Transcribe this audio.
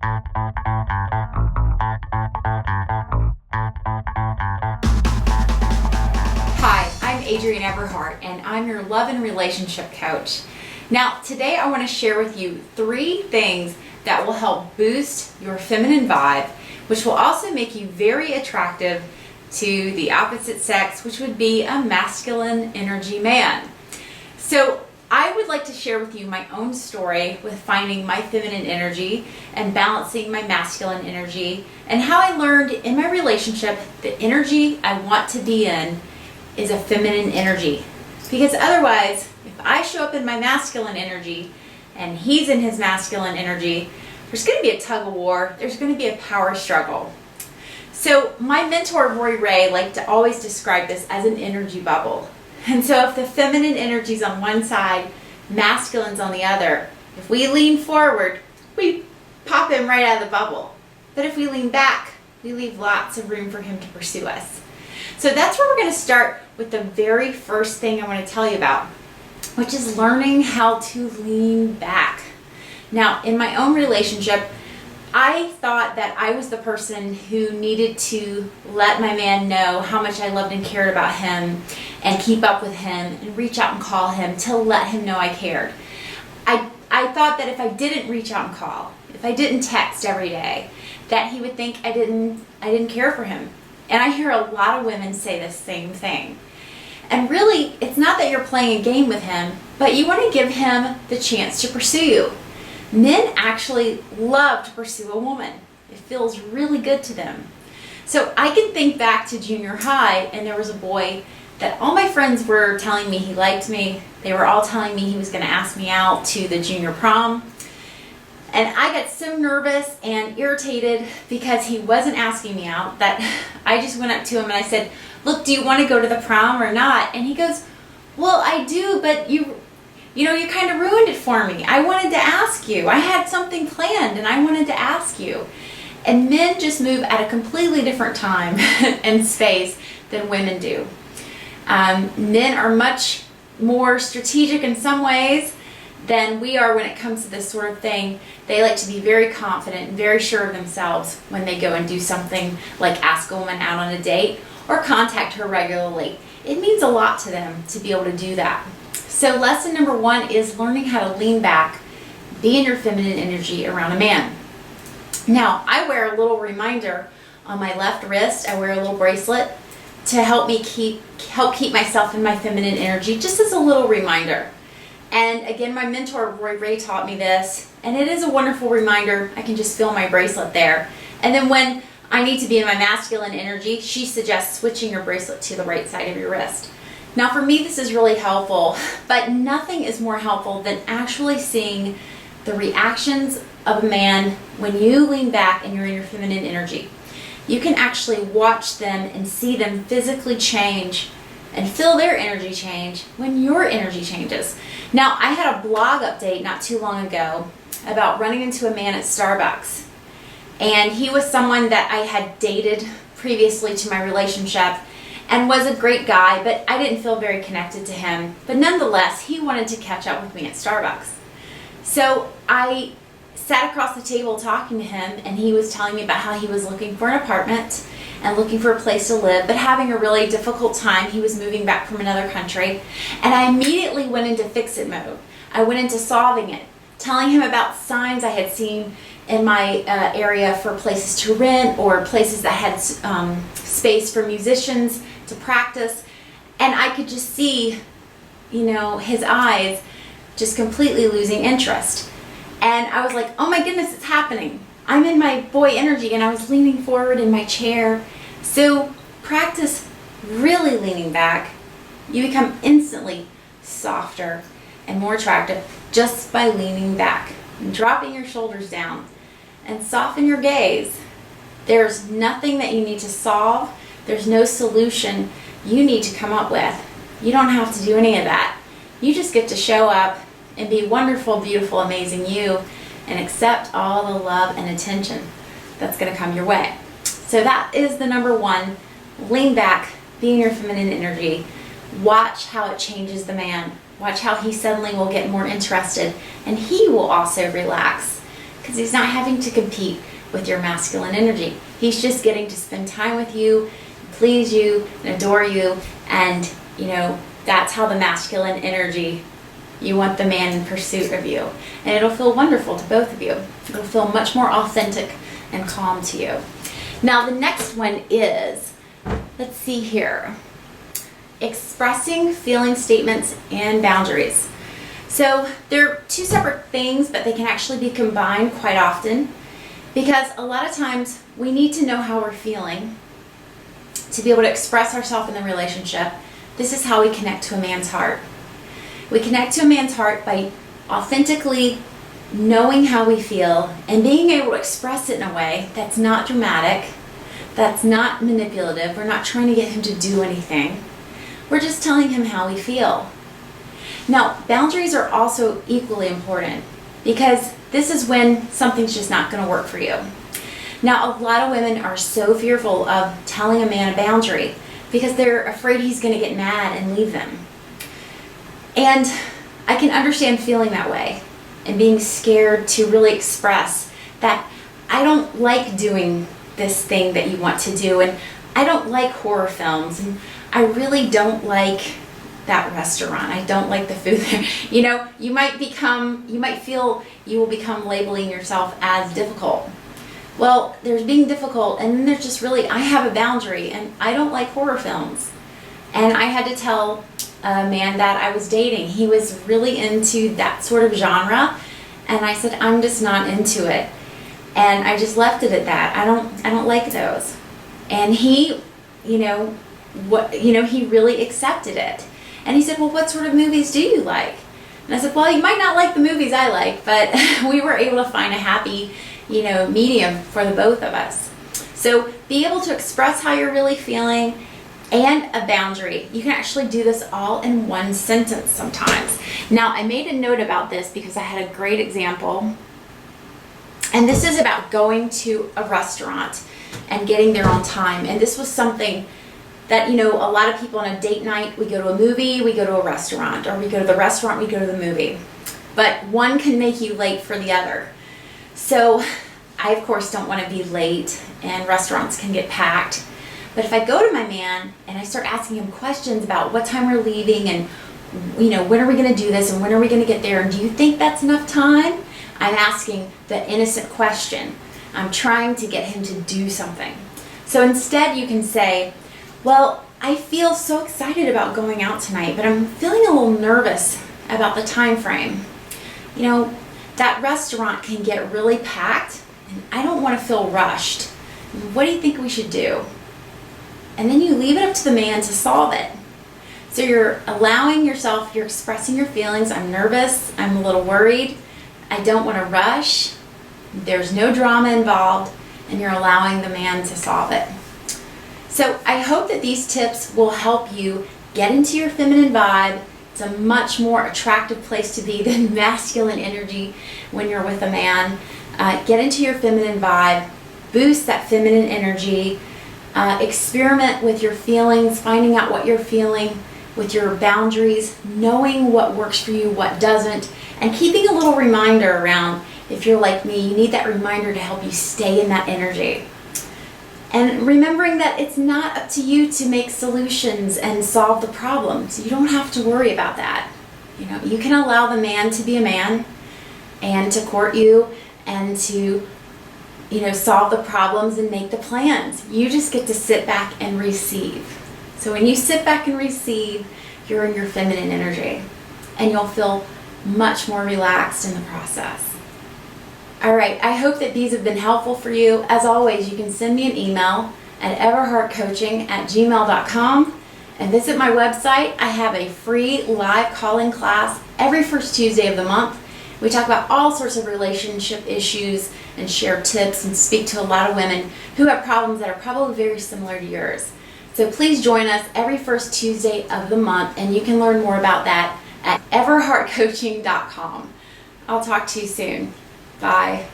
Hi, I'm Adrienne Everheart, and I'm your love and relationship coach. Now, today I want to share with you 3 things that will help boost your feminine vibe, which will also make you very attractive to the opposite sex, which would be a masculine energy man. So I would like to share with you my own story with finding my feminine energy and balancing my masculine energy, and how I learned in my relationship the energy I want to be in is a feminine energy. Because otherwise, if I show up in my masculine energy and he's in his masculine energy, there's going to be a tug of war, there's going to be a power struggle. So my mentor Roy Ray liked to always describe this as an energy bubble. And so if the feminine energy is on one side, masculine's on the other, if we lean forward, we pop him right out of the bubble. But if we lean back, we leave lots of room for him to pursue us. So that's where we're going to start with the very first thing I want to tell you about, which is learning how to lean back. Now, in my own relationship, I thought that I was the person who needed to let my man know how much I loved and cared about him, and keep up with him and reach out and call him to let him know I cared. I thought that if I didn't reach out and call, if I didn't text every day, that he would think I didn't care for him. And I hear a lot of women say the same thing. And really, it's not that you're playing a game with him, but you want to give him the chance to pursue you. Men actually love to pursue a woman. It feels really good to them. So I can think back to junior high, and there was a boy that all my friends were telling me he liked me. They were all telling me he was going to ask me out to the junior prom. And I got so nervous and irritated because he wasn't asking me out that I just went up to him and I said, "Look, do you want to go to the prom or not?" And he goes, "Well, I do, but you kind of ruined it for me. I wanted to ask you. I had something planned and I wanted to ask you." And men just move at a completely different time and space than women do. Men are much more strategic in some ways than we are when it comes to this sort of thing. They like to be very confident and very sure of themselves when they go and do something like ask a woman out on a date or contact her regularly. It means a lot to them to be able to do that. So lesson number 1 is learning how to lean back, be in your feminine energy around a man. Now, I wear a little reminder on my left wrist. I wear a little bracelet to help keep myself in my feminine energy, just as a little reminder. And again, my mentor Roy Ray taught me this, and it is a wonderful reminder. I can just feel my bracelet there. And then when I need to be in my masculine energy, she suggests switching your bracelet to the right side of your wrist. Now for me, this is really helpful, but nothing is more helpful than actually seeing the reactions of a man when you lean back and you're in your feminine energy. You can actually watch them and see them physically change and feel their energy change when your energy changes. Now, I had a blog update not too long ago about running into a man at Starbucks. And he was someone that I had dated previously to my relationship and was a great guy, but I didn't feel very connected to him. But nonetheless, he wanted to catch up with me at Starbucks. So I sat across the table talking to him, and he was telling me about how he was looking for an apartment and looking for a place to live, but having a really difficult time. He was moving back from another country. And I immediately went into fix-it mode. I went into solving it, telling him about signs I had seen in my area for places to rent or places that had space for musicians to practice. And I could just see, his eyes just completely losing interest. And I was like, oh my goodness, it's happening. I'm in my boy energy, and I was leaning forward in my chair. So practice really leaning back. You become instantly softer and more attractive just by leaning back and dropping your shoulders down and soften your gaze. There's nothing that you need to solve. There's no solution you need to come up with. You don't have to do any of that. You just get to show up and be wonderful, beautiful, amazing you, and accept all the love and attention that's going to come your way. So that is the number 1. Lean back, be in your feminine energy. Watch how it changes the man. Watch how he suddenly will get more interested, and he will also relax. because he's not having to compete with your masculine energy. He's just getting to spend time with you, please you, and adore you, and that's how the masculine energy, you want the man in pursuit of you. And it'll feel wonderful to both of you. It'll feel much more authentic and calm to you. Now the next one is, let's see here, expressing feeling statements and boundaries. So they're two separate things, but they can actually be combined quite often, because a lot of times we need to know how we're feeling to be able to express ourselves in the relationship. This is how we connect to a man's heart. We connect to a man's heart by authentically knowing how we feel and being able to express it in a way that's not dramatic, that's not manipulative. We're not trying to get him to do anything. We're just telling him how we feel. Now, boundaries are also equally important, because this is when something's just not going to work for you. Now, a lot of women are so fearful of telling a man a boundary because they're afraid he's going to get mad and leave them. And I can understand feeling that way and being scared to really express that I don't like doing this thing that you want to do, and I don't like horror films, and I really don't like that restaurant. I don't like the food there. You might feel you will become labeling yourself as difficult. Well, there's being difficult, and then there's just really, I have a boundary, and I don't like horror films. And I had to tell a man that I was dating. He was really into that sort of genre, and I said, I'm just not into it. And I just left it at that. I don't like those. And he, he really accepted it. And he said, well, what sort of movies do you like? And I said, well, you might not like the movies I like, but we were able to find a happy, medium for the both of us. So be able to express how you're really feeling and a boundary. You can actually do this all in one sentence sometimes. Now, I made a note about this because I had a great example. And this is about going to a restaurant and getting there on time. And this was something that, a lot of people on a date night, we go to a movie, we go to a restaurant, or we go to the restaurant, we go to the movie. But one can make you late for the other. So I, of course, don't want to be late, and restaurants can get packed. But if I go to my man and I start asking him questions about what time we're leaving and, when are we going to do this and when are we going to get there, and do you think that's enough time? I'm asking the innocent question. I'm trying to get him to do something. So instead you can say, well, I feel so excited about going out tonight, but I'm feeling a little nervous about the time frame. That restaurant can get really packed, and I don't want to feel rushed. What do you think we should do? And then you leave it up to the man to solve it. So you're allowing yourself, you're expressing your feelings. I'm nervous, I'm a little worried, I don't want to rush, there's no drama involved, and you're allowing the man to solve it. So I hope that these tips will help you get into your feminine vibe. It's a much more attractive place to be than masculine energy when you're with a man. Get into your feminine vibe, boost that feminine energy, experiment with your feelings, finding out what you're feeling with your boundaries, knowing what works for you, what doesn't, and keeping a little reminder around. If you're like me, you need that reminder to help you stay in that energy. And remembering that it's not up to you to make solutions and solve the problems. You don't have to worry about that. You can allow the man to be a man and to court you and to, solve the problems and make the plans. You just get to sit back and receive. So when you sit back and receive, you're in your feminine energy, and you'll feel much more relaxed in the process. All right, I hope that these have been helpful for you. As always, you can send me an email at everheartcoaching@gmail.com and visit my website. I have a free live call-in class every first Tuesday of the month. We talk about all sorts of relationship issues and share tips and speak to a lot of women who have problems that are probably very similar to yours. So please join us every first Tuesday of the month, and you can learn more about that at everheartcoaching.com. I'll talk to you soon. Bye.